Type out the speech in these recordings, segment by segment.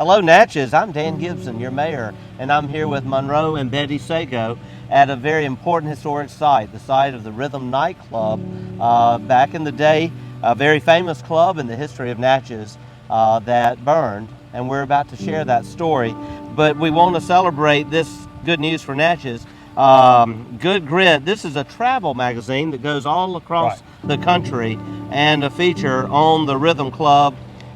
Hello, Natchez. I'm Dan Gibson, your mayor, and I'm here with Monroe and Betty Sago at a very important historic site, the site of the Rhythm nightclub. Back in the day, a very famous club in the history of Natchez that burned, and we're about to share that story. But we want to celebrate this good news for Natchez. Good Grit. This is a travel magazine that goes all across the country, and a feature on the Rhythm Club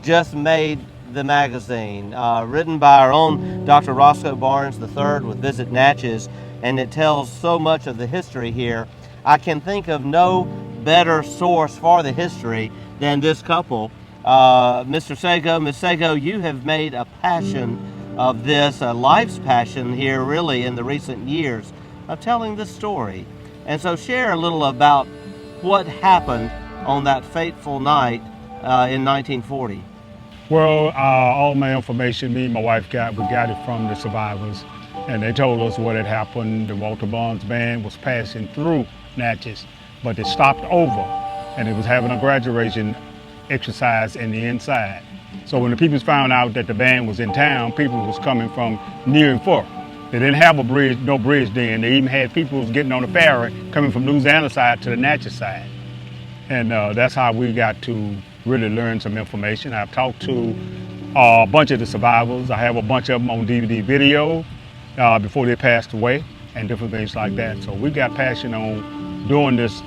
just made the magazine, written by our own Dr. Roscoe Barnes III with Visit Natchez, and it tells so much of the history here. I can think of no better source for the history than this couple. Mr. Sago, Ms. Sago, you have made a passion of this, a life's passion here really in the recent years of telling this story. And so share a little about what happened on that fateful night in 1940. Well, all my information, me and my wife we got it from the survivors, and they told us what had happened. The Walter Barnes band was passing through Natchez, but it stopped over, and it was having a graduation exercise in the inside. So when the people found out that the band was in town, people was coming from near and far. They didn't have a bridge, no bridge then. They even had people getting on the ferry coming from Louisiana side to the Natchez side. And that's how we got to really learn some information. I've talked to a bunch of the survivors. I have a bunch of them on DVD video before they passed away and different things like that. So we got passion on doing this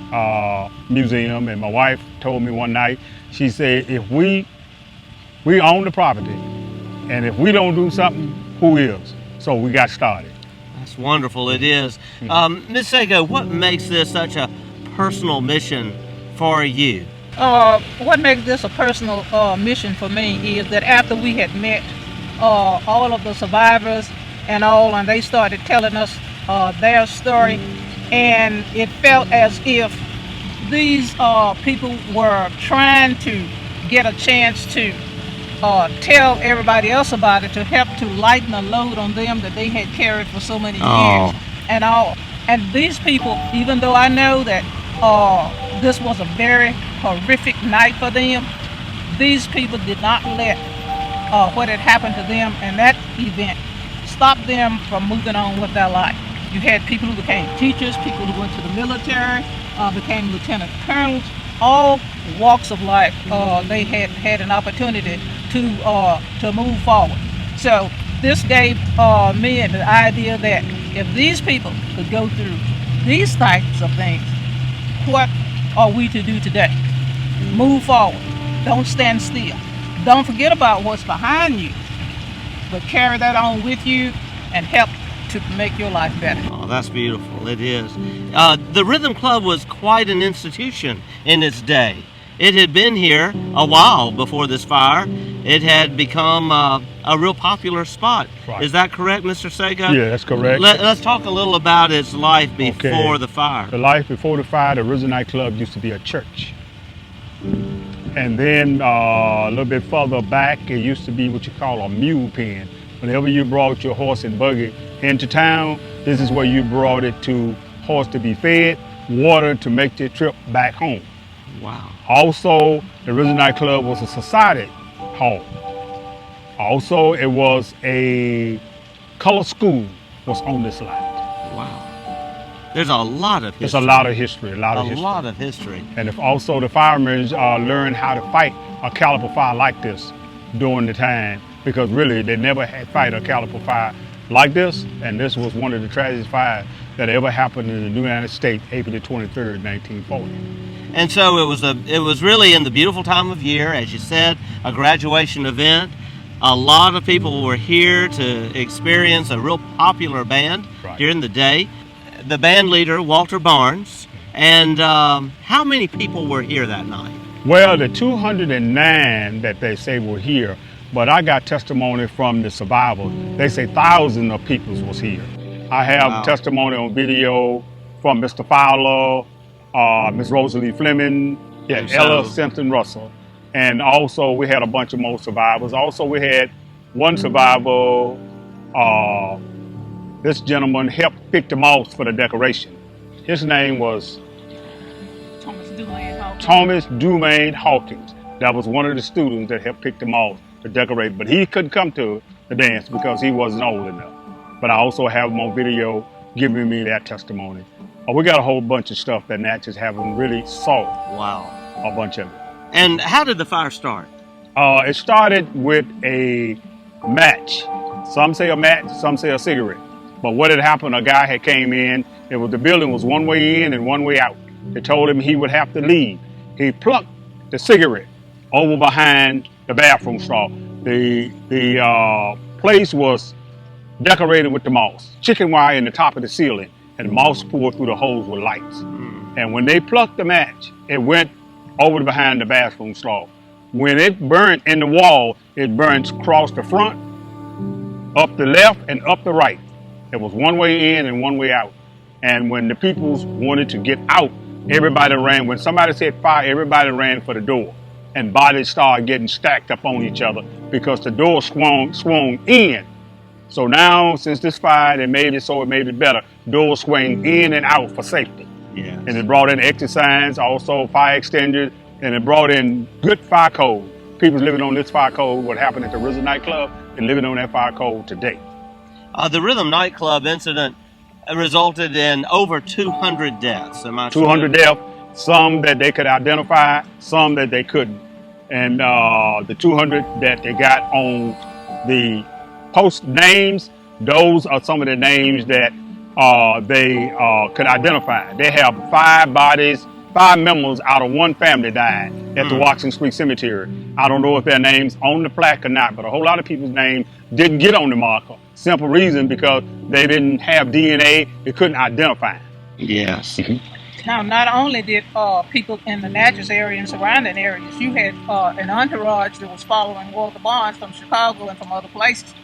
museum. And my wife told me one night, she said, if we own the property, and if we don't do something, who is? So we got started. That's wonderful, it is. Ms. Sago, what makes this such a personal mission for you? What makes this a personal mission for me is that after we had met all of the survivors and they started telling us their story, and it felt as if these people were trying to get a chance to tell everybody else about it, to help to lighten the load on them that they had carried for so many years and all. And these people, even though I know that this was a very horrific night for them, these people did not let what had happened to them and that event stop them from moving on with their life. You had people who became teachers, people who went to the military, became lieutenant colonels, all walks of life. They had an opportunity to move forward. So this gave me the idea that if these people could go through these types of things, what are we to do today? Move forward. Don't stand still. Don't forget about what's behind you, but carry that on with you and help to make your life better. Oh, that's beautiful. It is. The Rhythm Club was quite an institution in its day. It had been here a while before this fire. It had become a real popular spot. Right. Is that correct, Mr. Sago? Yeah, that's correct. Let's talk a little about its life before the fire. The life before the fire, the Rhythm nightclub used to be a church. And then a little bit further back, it used to be what you call a mule pen. Whenever you brought your horse and buggy into town, this is where you brought it to horse to be fed, water to make the trip back home. Wow. Also, the Rhythm nightclub was a society hall. Also, it was a color school was on this lot. Wow. There's a lot of history. There's a lot of history, A lot of history. And if also the firemen learned how to fight a caliber fire like this during the time, because really they never had fight a caliber fire like this, and this was one of the tragediest fires that ever happened in the United States, April the 23rd, 1940. And so it was really in the beautiful time of year, as you said, a graduation event. A lot of people were here to experience a real popular band during the day. The band leader, Walter Barnes, and how many people were here that night? Well, the 209 that they say were here, but I got testimony from the survivors. They say thousands of people was here. I have testimony on video from Mr. Fowler, Miss Rosalie Fleming, Ella Simpson Russell. And also we had a bunch of more survivors. Also we had one survivor, this gentleman helped pick the moss for the decoration. His name was Thomas Dumaine Hawkins. That was one of the students that helped pick the moss to decorate, but he couldn't come to the dance because he wasn't old enough. But I also have him on video giving me that testimony. We got a whole bunch of stuff that Natchez haven't really saw. Wow. A bunch of it. And how did the fire start? It started with a match. Some say a match, some say a cigarette. But what had happened, a guy had came in, the building was one way in and one way out. They told him he would have to leave. He plucked the cigarette over behind the bathroom stall. The place was decorated with the moss, chicken wire in the top of the ceiling, and moss poured through the holes with lights. And when they plucked the match, it went over behind the bathroom stall. When it burned in the wall, it burns across the front, up the left, and up the right. It was one way in and one way out. And when the people wanted to get out, everybody ran. When somebody said fire, everybody ran for the door. And bodies started getting stacked up on each other because the door swung in. So now, since this fire, it made it better. Doors swing in and out for safety. Yeah. And it brought in exit signs, also fire extinguishers, and it brought in good fire code. People living on this fire code, what happened at the Rhythm nightclub, and living on that fire code today. The Rhythm nightclub incident resulted in over 200 deaths. Am I 200 deaths, some that they could identify, some that they couldn't. And the 200 that they got on the post names, those are some of the names that they could identify. They have 5 bodies, 5 members out of one family died at the Washington Street Cemetery. I don't know if their names on the plaque or not, but a whole lot of people's names didn't get on the marker. Simple reason, because they didn't have DNA, they couldn't identify them. Yes. Now, not only did people in the Natchez area and surrounding areas, you had an entourage that was following Walter Bonds from Chicago and from other places.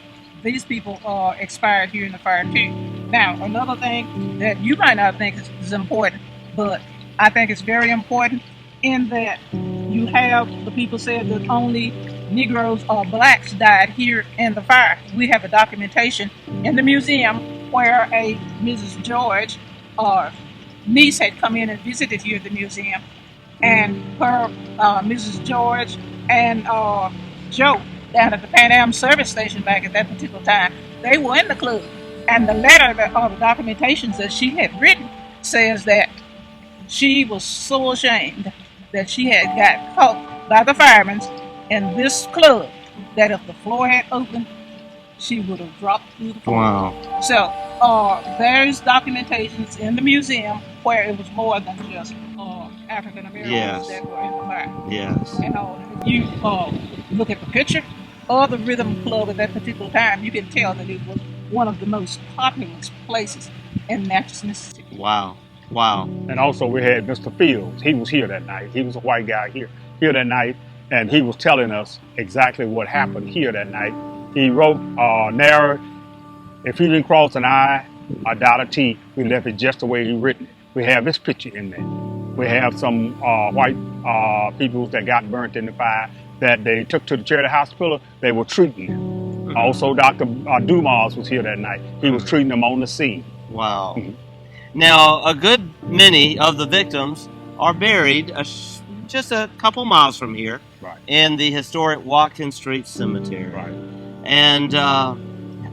These people expired here in the fire too. Now, another thing that you might not think is important, but I think it's very important in that you have the people said that only Negroes or blacks died here in the fire. We have a documentation in the museum where a Mrs. George niece had come in and visited here at the museum, and her Mrs. George and Joe down at the Pan Am service station back at that particular time, they were in the club. And the letter or the documentations that she had written says that she was so ashamed that she had got caught by the firemen in this club that if the floor had opened, she would have dropped through the floor. Wow. So there's documentations in the museum where it was more than just African Americans that were in the fire. Yes. And you look at the picture of the Rhythm Club at that particular time, you can tell that it was one of the most populous places in Natchez, Mississippi. Wow. Wow. And also we had Mr. Fields. He was here that night. He was a white guy here that night, and he was telling us exactly what happened here that night. He wrote narrow, if he didn't cross an I or dot a T, we left it just the way he written it. We have this picture in there. We have some white people that got burnt in the fire that they took to the Charity Hospital. They were treating them. Also, Dr. Dumas was here that night. He was treating them on the scene. Wow. Now, a good many of the victims are buried just a couple miles from here, right, in the historic Washington Street Cemetery. Right. And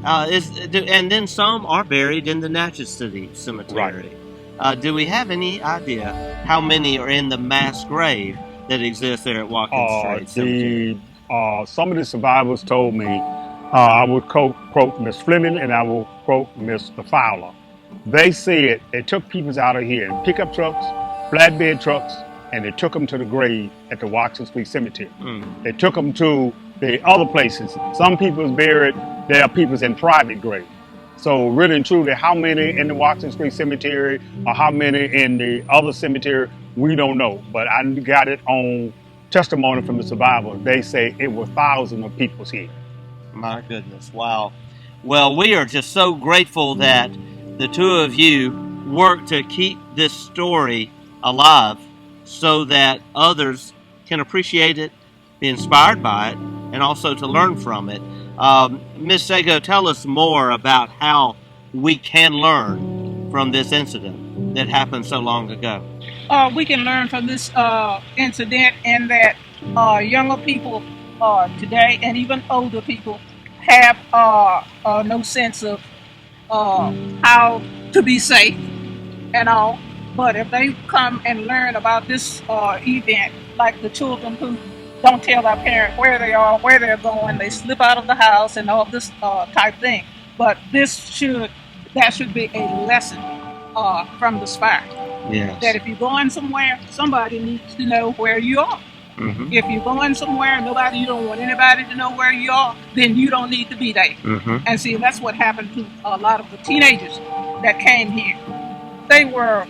and then some are buried in the Natchez City Cemetery. Right. Do we have any idea how many are in the mass grave that exists there at Washington Street Cemetery? Some of the survivors told me, I would quote Miss Fleming and I will quote Mr. Fowler. They said they took people out of here in pickup trucks, flatbed trucks, and they took them to the grave at the Washington Street Cemetery. They took them to the other places. Some people's buried, there are people's in private graves. So really and truly, how many in the Washington Street Cemetery or how many in the other cemetery, we don't know. But I got it on testimony from the survivors. They say it was thousands of people here. My goodness, wow. Well, we are just so grateful that the two of you work to keep this story alive so that others can appreciate it, be inspired by it, and also to learn from it. Ms. Sago, tell us more about how we can learn from this incident that happened so long ago. We can learn from this incident in that younger people today, and even older people have no sense of how to be safe and all. But if they come and learn about this event, like the children who don't tell their parent where they are, where they're going, they slip out of the house and all this type thing. But that should be a lesson from the spy. Yes. That if you're going somewhere, somebody needs to know where you are. Mm-hmm. If you're going somewhere, you don't want anybody to know where you are, then you don't need to be there. Mm-hmm. And see, that's what happened to a lot of the teenagers that came here. They were,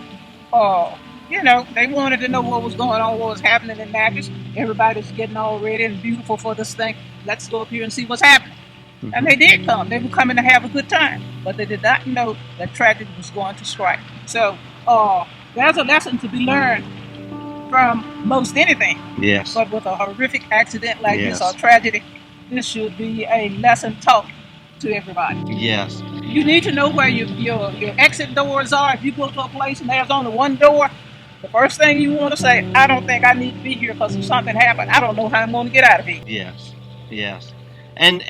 they wanted to know what was going on, what was happening in Natchez. Everybody's getting all ready and beautiful for this thing. Let's go up here and see what's happening. Mm-hmm. And they did come. They were coming to have a good time, but they did not know that tragedy was going to strike. So there's a lesson to be learned from most anything. Yes. But with a horrific accident like Yes. this or tragedy, this should be a lesson taught to everybody. Yes. You need to know where your exit doors are. If you go to a place and there's only one door, the first thing you want to say, I don't think I need to be here because if something happened, I don't know how I'm going to get out of here. Yes. Yes. And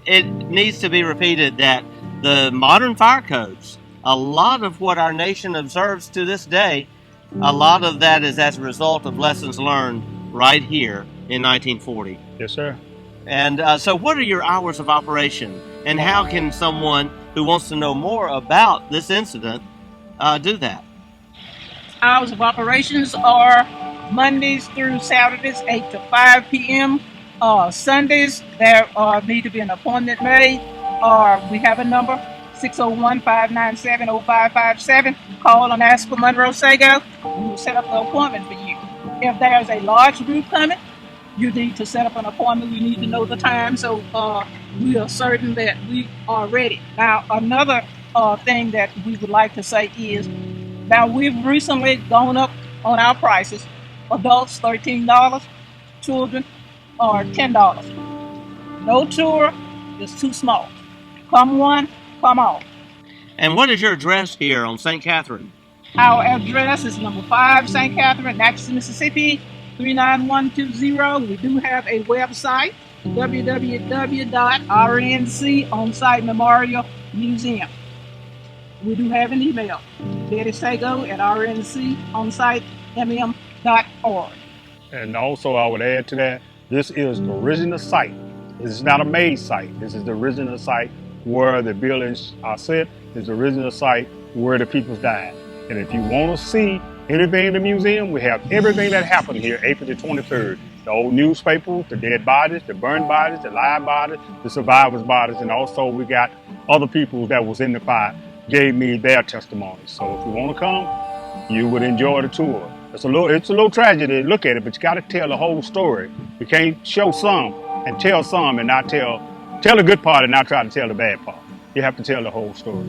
it needs to be repeated that the modern fire codes, a lot of what our nation observes to this day, a lot of that is as a result of lessons learned right here in 1940. Yes, sir. And so what are your hours of operation? And how can someone who wants to know more about this incident do that? Hours of operations are Mondays through Saturdays, 8 to 5 p.m. Sundays, there need to be an appointment made. We have a number, 601-597-0557. Call and ask for Monroe Sago, and we'll set up the appointment for you. If there's a large group coming, you need to set up an appointment. You need to know the time so we are certain that we are ready. Now, another thing that we would like to say is, now we've recently gone up on our prices. Adults, $13. Children are $10. No tour is too small. Come one, come all. And what is your address here on St. Catherine? Our address is number 5 St. Catherine, Natchez, Mississippi, 39120. We do have a website, www.rnc On-Site Memorial Museum. We do have an email, Betty Sago at rnconsitemem.org. And also, I would add to that, this is the original site. This is not a made site. This is the original site where the buildings are set. It's the original site where the people died. And if you want to see anything in the museum, we have everything that happened here April the 23rd. The old newspapers, the dead bodies, the burned bodies, the live bodies, the survivors' bodies, and also we got other people that was in the fire gave me their testimony. So if you want to come, you would enjoy the tour. It's a little tragedy to look at it, but you got to tell the whole story. You can't show some and tell some and not tell the good part and not try to tell the bad part. You have to tell the whole story.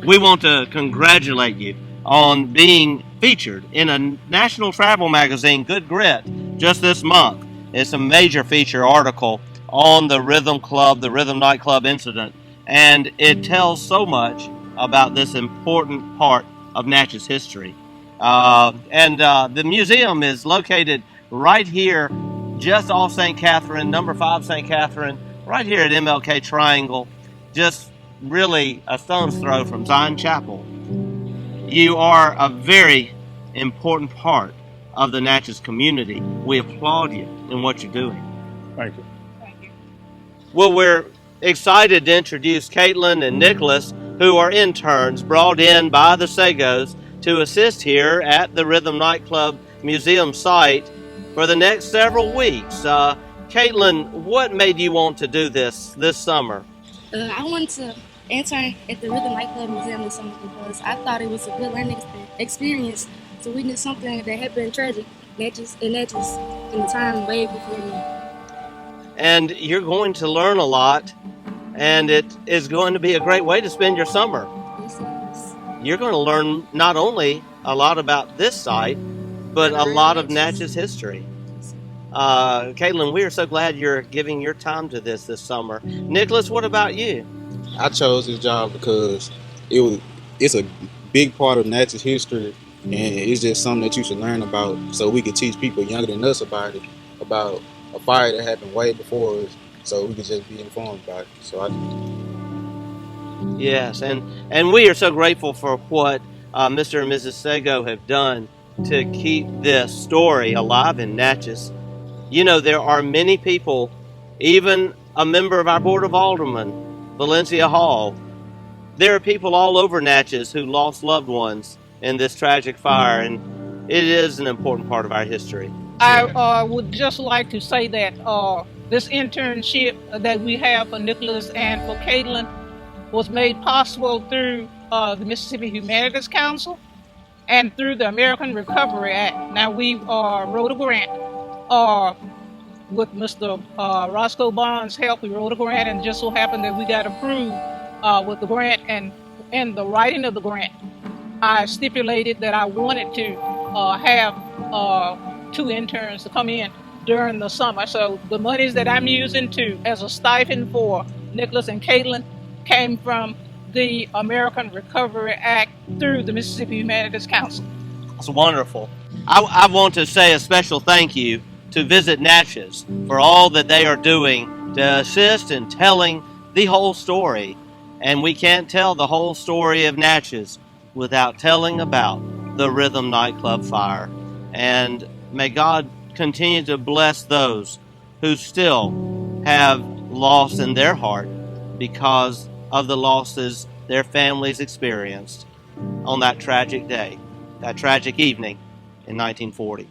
We want to congratulate you on being featured in a national travel magazine, Good Grit, just this month. It's a major feature article on the Rhythm Club, the Rhythm Nightclub incident, and it tells so much about this important part of Natchez history. The museum is located right here, just off St. Catherine, number 5 St. Catherine, right here at MLK Triangle, just really a stone's throw from Zion Chapel. You are a very important part of the Natchez community. We applaud you in what you're doing. Thank you. Thank you. Well, we're excited to introduce Caitlin and Nicholas, who are interns brought in by the Sagos to assist here at the Rhythm Nightclub Museum site for the next several weeks. Caitlin, what made you want to do this summer? I wanted to intern at the Rhythm Nightclub Museum this summer because I thought it was a good learning experience to witness something that had been tragic in Natchez in the time way before me. And you're going to learn a lot, and it is going to be a great way to spend your summer. Yes, You're going to learn not only a lot about this site, but a lot of Natchez history. Caitlin, we are so glad you're giving your time to this summer. Nicholas, what about you? I chose this job because it's a big part of Natchez history, and it's just something that you should learn about so we can teach people younger than us about a fire that happened way before us, so we could just be informed about it. So Yes, and we are so grateful for what Mr. and Mrs. Sago have done to keep this story alive in Natchez. You know, there are many people, even a member of our Board of Aldermen, Valencia Hall. There are people all over Natchez who lost loved ones in this tragic fire, and it is an important part of our history. I would just like to say that this internship that we have for Nicholas and for Caitlin was made possible through the Mississippi Humanities Council and through the American Recovery Act. Now, we wrote a grant with Mr. Roscoe Bond's help. We wrote a grant, and just so happened that we got approved with the grant. And in the writing of the grant, I stipulated that I wanted to have 2 interns to come in during the summer. So the monies that I'm using as a stipend for Nicholas and Caitlin came from the American Recovery Act through the Mississippi Humanities Council. It's wonderful. I want to say a special thank you to Visit Natchez for all that they are doing to assist in telling the whole story. And we can't tell the whole story of Natchez without telling about the Rhythm nightclub fire. And may God continue to bless those who still have loss in their heart because of the losses their families experienced on that tragic day, that tragic evening in 1940.